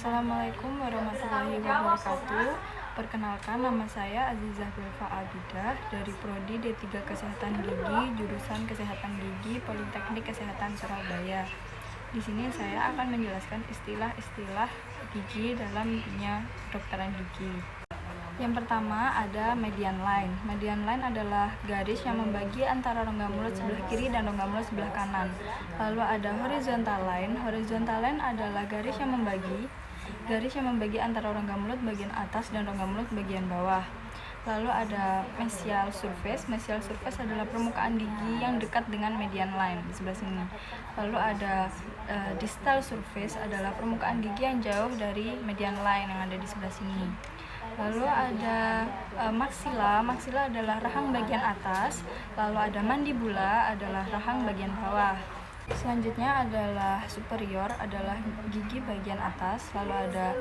Assalamualaikum warahmatullahi wabarakatuh. Perkenalkan, nama saya Azizah Belva Abidah dari Prodi D3 Kesehatan Gigi, jurusan Kesehatan Gigi, Politeknik Kesehatan Surabaya. Di sini saya akan menjelaskan istilah-istilah gigi dalam dunia kedokteran gigi. Yang pertama ada median line. Median line adalah garis yang membagi antara rongga mulut sebelah kiri dan rongga mulut sebelah kanan. Lalu ada horizontal line. Horizontal line adalah garis yang membagi antara rongga mulut bagian atas dan rongga mulut bagian bawah. Lalu ada mesial surface. Mesial surface adalah permukaan gigi yang dekat dengan median line di sebelah sini. Lalu ada distal surface adalah permukaan gigi yang jauh dari median line yang ada di sebelah sini. Lalu ada maxilla. Maxilla adalah rahang bagian atas. Lalu ada mandibula adalah rahang bagian bawah. Selanjutnya adalah superior, adalah gigi bagian atas. Lalu ada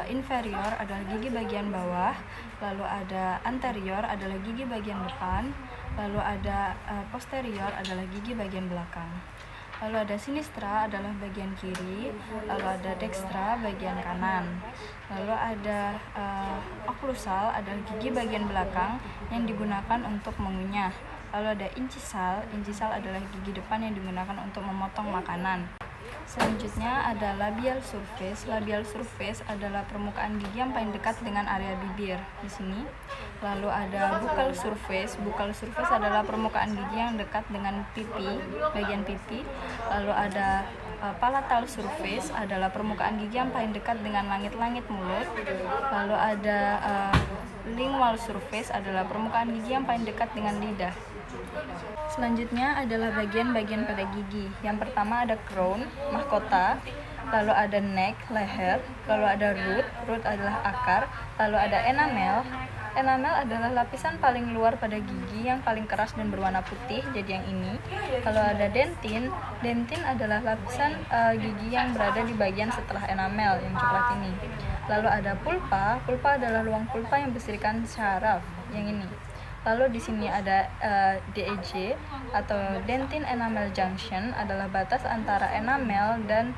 inferior, adalah gigi bagian bawah. Lalu ada anterior, adalah gigi bagian depan. Lalu ada posterior, adalah gigi bagian belakang. Lalu ada sinistra, adalah bagian kiri. Lalu ada dextra, bagian kanan. Lalu ada occlusal, adalah gigi bagian belakang yang digunakan untuk mengunyah. Lalu ada incisal. Incisal adalah gigi depan yang digunakan untuk memotong makanan. Selanjutnya ada labial surface. Labial surface adalah permukaan gigi yang paling dekat dengan area bibir di sini. Lalu ada buccal surface. Buccal surface adalah permukaan gigi yang dekat dengan pipi, bagian pipi. Lalu ada palatal surface adalah permukaan gigi yang paling dekat dengan langit-langit mulut. Lalu ada lingual surface adalah permukaan gigi yang paling dekat dengan lidah. Selanjutnya adalah bagian-bagian pada gigi. Yang pertama ada crown, mahkota. Lalu ada neck, leher. Lalu ada root adalah akar. Lalu ada enamel. Enamel adalah lapisan paling luar pada gigi yang paling keras dan berwarna putih, jadi yang ini. Kalau ada dentin, dentin adalah lapisan gigi yang berada di bagian setelah enamel yang coklat ini. Lalu ada pulpa, pulpa adalah ruang pulpa yang bersihkan syaraf, yang ini. Lalu di sini ada DEJ atau dentin enamel junction, adalah batas antara enamel dan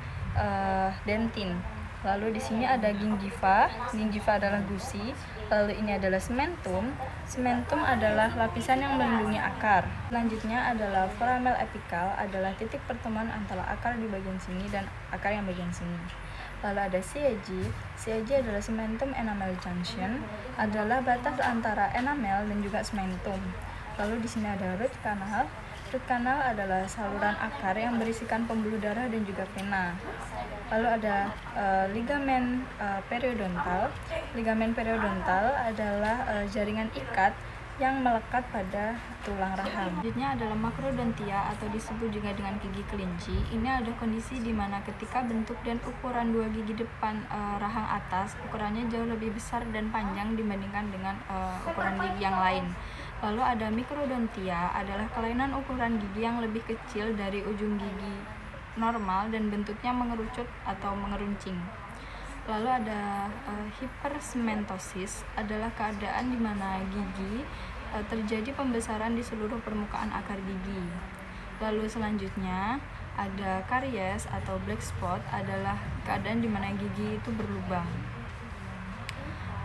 dentin. Lalu di sini ada gingiva. Gingiva adalah gusi. Lalu ini adalah cementum. Cementum adalah lapisan yang melindungi akar. Selanjutnya adalah foramen apikal, adalah titik pertemuan antara akar di bagian sini dan akar yang bagian sini. Lalu ada CAG. CAG adalah cementum enamel junction, adalah batas antara enamel dan juga cementum. Lalu di sini ada root canal. Root canal adalah saluran akar yang berisikan pembuluh darah dan juga vena. Lalu ada ligamen periodontal. Ligamen periodontal adalah jaringan ikat yang melekat pada tulang rahang. Selanjutnya adalah makrodontia atau disebut juga dengan gigi kelinci. Ini ada kondisi di mana ketika bentuk dan ukuran dua gigi depan rahang atas ukurannya jauh lebih besar dan panjang dibandingkan dengan ukuran gigi yang lain. Lalu ada mikrodontia, adalah kelainan ukuran gigi yang lebih kecil dari ujung gigi normal dan bentuknya mengerucut atau mengeruncing. Lalu ada hipersementosis, adalah keadaan di mana gigi terjadi pembesaran di seluruh permukaan akar gigi. Lalu selanjutnya ada karies atau black spot, adalah keadaan di mana gigi itu berlubang.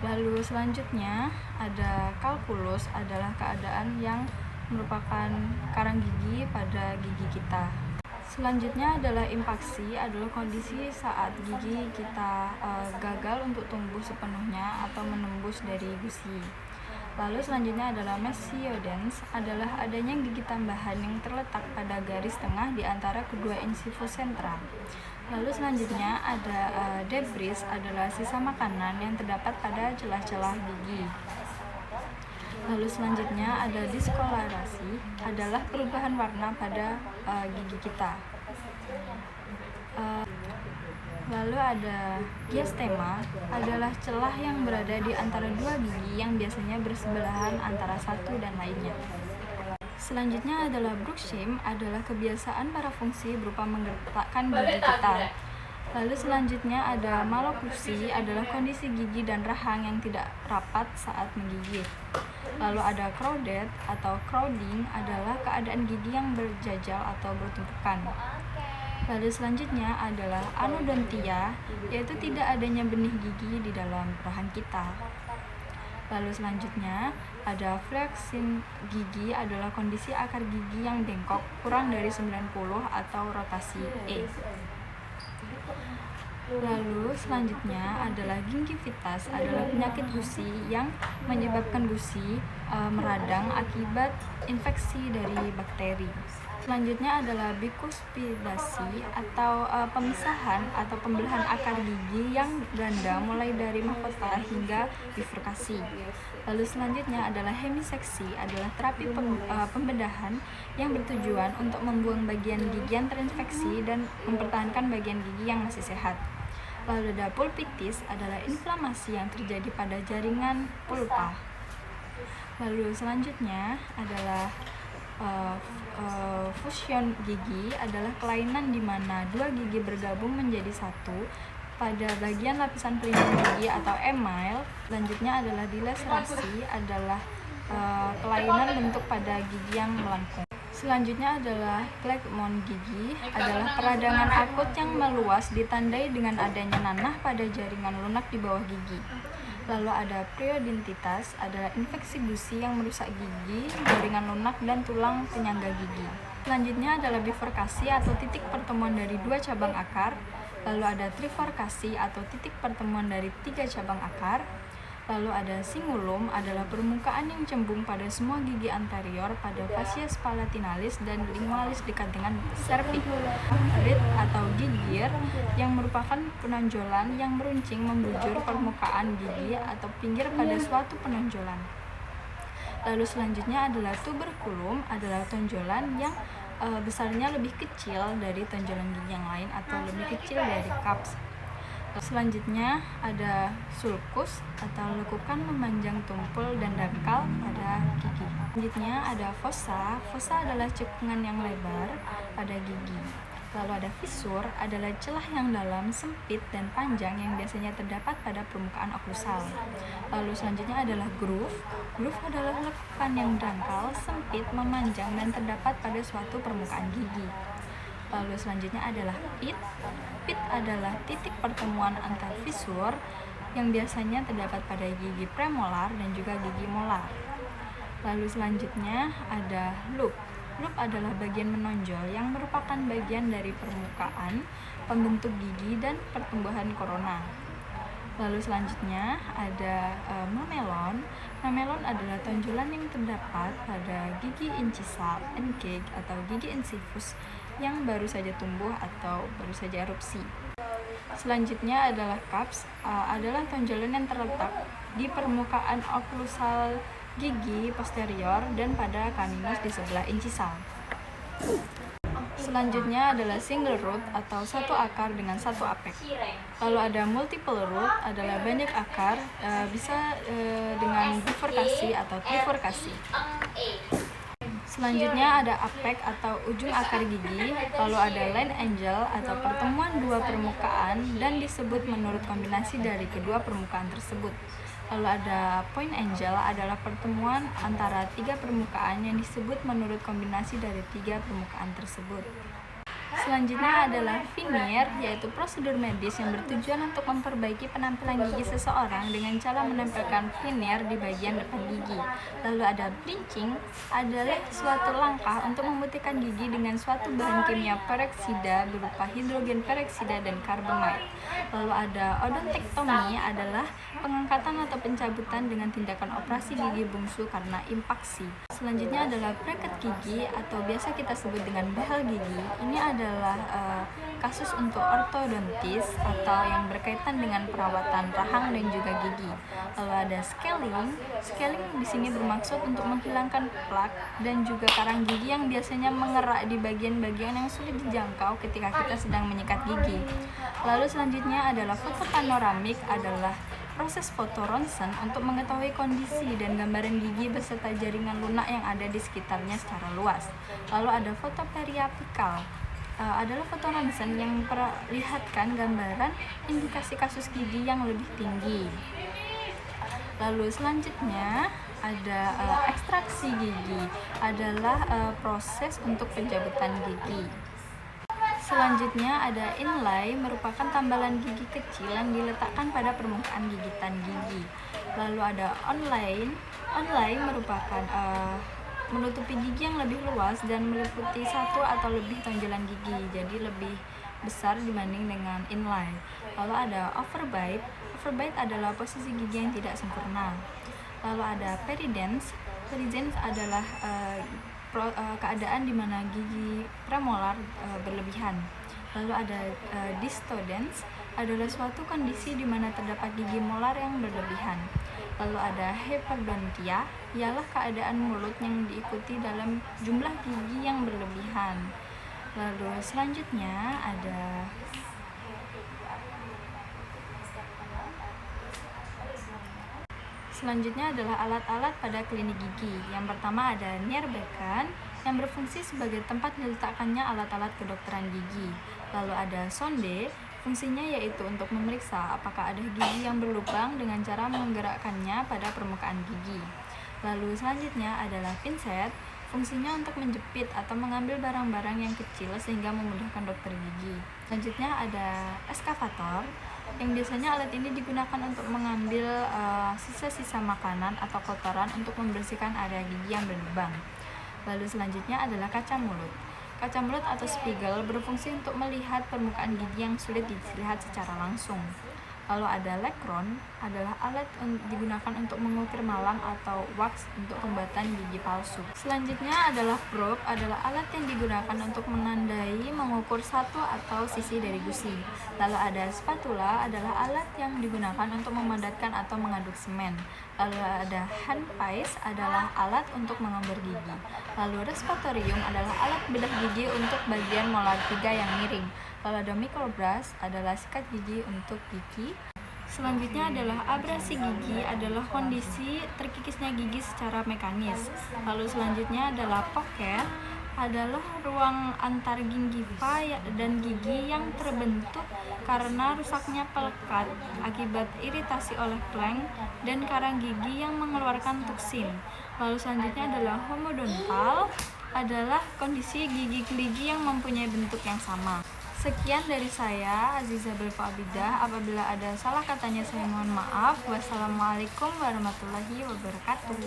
Lalu selanjutnya ada kalkulus, adalah keadaan yang merupakan karang gigi pada gigi kita. Selanjutnya adalah impaksi, adalah kondisi saat gigi kita gagal untuk tumbuh sepenuhnya atau menembus dari gusi. Lalu selanjutnya adalah mesiodens, adalah adanya gigi tambahan yang terletak pada garis tengah di antara kedua incisive centra. Lalu selanjutnya ada debris, adalah sisa makanan yang terdapat pada celah-celah gigi. Lalu selanjutnya ada diskolorasi, adalah perubahan warna pada gigi kita. Lalu ada diastema, adalah celah yang berada di antara dua gigi yang biasanya bersebelahan antara satu dan lainnya. Selanjutnya adalah bruxism, adalah kebiasaan para fungsi berupa menggerakkan gigi kita. Lalu selanjutnya ada maloklusi, adalah kondisi gigi dan rahang yang tidak rapat saat menggigit. Lalu ada crowded atau crowding, adalah keadaan gigi yang berjajal atau bertumpukan. Lalu selanjutnya adalah anodontia, yaitu tidak adanya benih gigi di dalam rahang kita. Lalu selanjutnya ada flexing gigi, adalah kondisi akar gigi yang bengkok kurang dari 90 atau rotasi E. Lalu selanjutnya adalah gingivitis, adalah penyakit gusi yang menyebabkan gusi meradang akibat infeksi dari bakteri. Selanjutnya adalah bikuspidasi atau pemisahan atau pembelahan akar gigi yang ganda mulai dari mahkota hingga bifurkasi. Lalu selanjutnya adalah hemiseksi, adalah terapi pembedahan yang bertujuan untuk membuang bagian gigi yang terinfeksi dan mempertahankan bagian gigi yang masih sehat. Lalu ada pulpitis, adalah inflamasi yang terjadi pada jaringan pulpa. Lalu selanjutnya adalah fusion gigi, adalah kelainan di mana dua gigi bergabung menjadi satu pada bagian lapisan pelindung gigi atau email. Selanjutnya adalah dilaserasi, adalah kelainan bentuk pada gigi yang melengkung. Selanjutnya adalah plekmon gigi, adalah peradangan akut yang meluas ditandai dengan adanya nanah pada jaringan lunak di bawah gigi. Lalu ada periodontitis, adalah infeksi gusi yang merusak gigi, jaringan lunak, dan tulang penyangga gigi. Selanjutnya adalah bifurkasi atau titik pertemuan dari dua cabang akar. Lalu ada trifurkasi atau titik pertemuan dari 3 cabang akar. Lalu ada cingulum, adalah permukaan yang cembung pada semua gigi anterior pada facies palatinalis dan lingualis dekat dengan cervix. Rid atau gigir, yang merupakan penonjolan yang meruncing membujur permukaan gigi atau pinggir pada suatu penonjolan. Lalu selanjutnya adalah tuberculum, adalah tonjolan yang besarnya lebih kecil dari tonjolan gigi yang lain atau lebih kecil dari cups. Selanjutnya ada sulcus atau lekukan memanjang tumpul dan dangkal pada gigi. Selanjutnya ada fossa. Fossa adalah cekungan yang lebar pada gigi. Lalu ada fissur, adalah celah yang dalam, sempit, dan panjang yang biasanya terdapat pada permukaan oklusal. Lalu selanjutnya adalah groove. Groove adalah lekukan yang dangkal, sempit, memanjang, dan terdapat pada suatu permukaan gigi. Lalu selanjutnya adalah pit. Pit adalah titik pertemuan antar fissur yang biasanya terdapat pada gigi premolar dan juga gigi molar. Lalu selanjutnya ada loop. Loop adalah bagian menonjol yang merupakan bagian dari permukaan pembentuk gigi dan pertumbuhan korona. Lalu selanjutnya ada mamelon. Mamelon adalah tonjolan yang terdapat pada gigi incisal, encage, atau gigi incisive yang baru saja tumbuh atau baru saja erupsi. Selanjutnya adalah cups, adalah tonjolan yang terletak di permukaan oklusal gigi posterior dan pada caninus di sebelah incisal. Selanjutnya adalah single root atau satu akar dengan satu apek. Lalu ada multiple root, adalah banyak akar, bisa dengan bifurkasi atau trifurkasi. Selanjutnya ada apek atau ujung akar gigi. Lalu ada line angle atau pertemuan dua permukaan dan disebut menurut kombinasi dari kedua permukaan tersebut. Lalu ada point angle, adalah pertemuan antara 3 permukaan yang disebut menurut kombinasi dari 3 permukaan tersebut. Selanjutnya adalah veneer, yaitu prosedur medis yang bertujuan untuk memperbaiki penampilan gigi seseorang dengan cara menempelkan veneer di bagian depan gigi. Lalu ada bleaching, adalah suatu langkah untuk memutihkan gigi dengan suatu bahan kimia peroksida berupa hidrogen peroksida dan karbamid. Lalu ada odontektomi, adalah pengangkatan atau pencabutan dengan tindakan operasi gigi bungsu karena impaksi. Selanjutnya adalah bracket gigi atau biasa kita sebut dengan behel gigi. Ini adalah kasus untuk ortodontis atau yang berkaitan dengan perawatan rahang dan juga gigi. Lalu ada scaling. Scaling di sini bermaksud untuk menghilangkan plak dan juga karang gigi yang biasanya mengerak di bagian-bagian yang sulit dijangkau ketika kita sedang menyikat gigi. Lalu selanjutnya adalah foto panoramik, adalah proses foto ronsen untuk mengetahui kondisi dan gambaran gigi beserta jaringan lunak yang ada di sekitarnya secara luas. Lalu ada foto periapikal, adalah foto ronsen yang memperlihatkan gambaran indikasi kasus gigi yang lebih tinggi. Lalu selanjutnya ada ekstraksi gigi, adalah proses untuk pencabutan gigi. Selanjutnya ada inlay, merupakan tambalan gigi kecil yang diletakkan pada permukaan gigitan gigi. Lalu ada onlay. Onlay merupakan menutupi gigi yang lebih luas dan meliputi satu atau lebih tonjolan gigi, jadi lebih besar dibanding dengan inlay. Lalu ada overbite. Overbite adalah posisi gigi yang tidak sempurna. Lalu ada peridance. Peridance adalah keadaan di mana gigi premolar berlebihan. Lalu ada distodens, adalah suatu kondisi di mana terdapat gigi molar yang berlebihan. Lalu ada hyperdontia, ialah keadaan mulut yang diikuti dalam jumlah gigi yang berlebihan. Lalu selanjutnya ada adalah alat-alat pada klinik gigi. Yang pertama ada Nierbekan, yang berfungsi sebagai tempat diletakkannya alat-alat kedokteran gigi. Lalu ada sonde, fungsinya yaitu untuk memeriksa apakah ada gigi yang berlubang dengan cara menggerakkannya pada permukaan gigi. Lalu selanjutnya adalah pinset, fungsinya untuk menjepit atau mengambil barang-barang yang kecil sehingga memudahkan dokter gigi. Selanjutnya ada eskavator, yang biasanya alat ini digunakan untuk mengambil sisa-sisa makanan atau kotoran untuk membersihkan area gigi yang berlubang. Lalu selanjutnya adalah kaca mulut. Kaca mulut atau spiegel berfungsi untuk melihat permukaan gigi yang sulit dilihat secara langsung. Lalu ada lekron, adalah alat digunakan untuk mengukir malam atau wax untuk pembuatan gigi palsu. Selanjutnya adalah probe, adalah alat yang digunakan untuk menandai, mengukur satu atau sisi dari gusi. Lalu ada spatula, adalah alat yang digunakan untuk memadatkan atau mengaduk semen. Lalu ada handpiece, adalah alat untuk mengambil gigi. Lalu respatorium adalah alat bedah gigi untuk bagian molar 3 yang miring. Lalu ada microbrush, adalah sikat gigi untuk gigi. Selanjutnya adalah abrasi gigi, adalah kondisi terkikisnya gigi secara mekanis. Lalu selanjutnya adalah pocket, adalah ruang antar gingiva dan gigi yang terbentuk karena rusaknya pelekat akibat iritasi oleh plank dan karang gigi yang mengeluarkan toksin. Lalu selanjutnya adalah homodontal, adalah kondisi gigi keligi yang mempunyai bentuk yang sama. Sekian dari saya, Azizah Belva Abidah. Apabila ada salah katanya saya mohon maaf. Wassalamualaikum warahmatullahi wabarakatuh.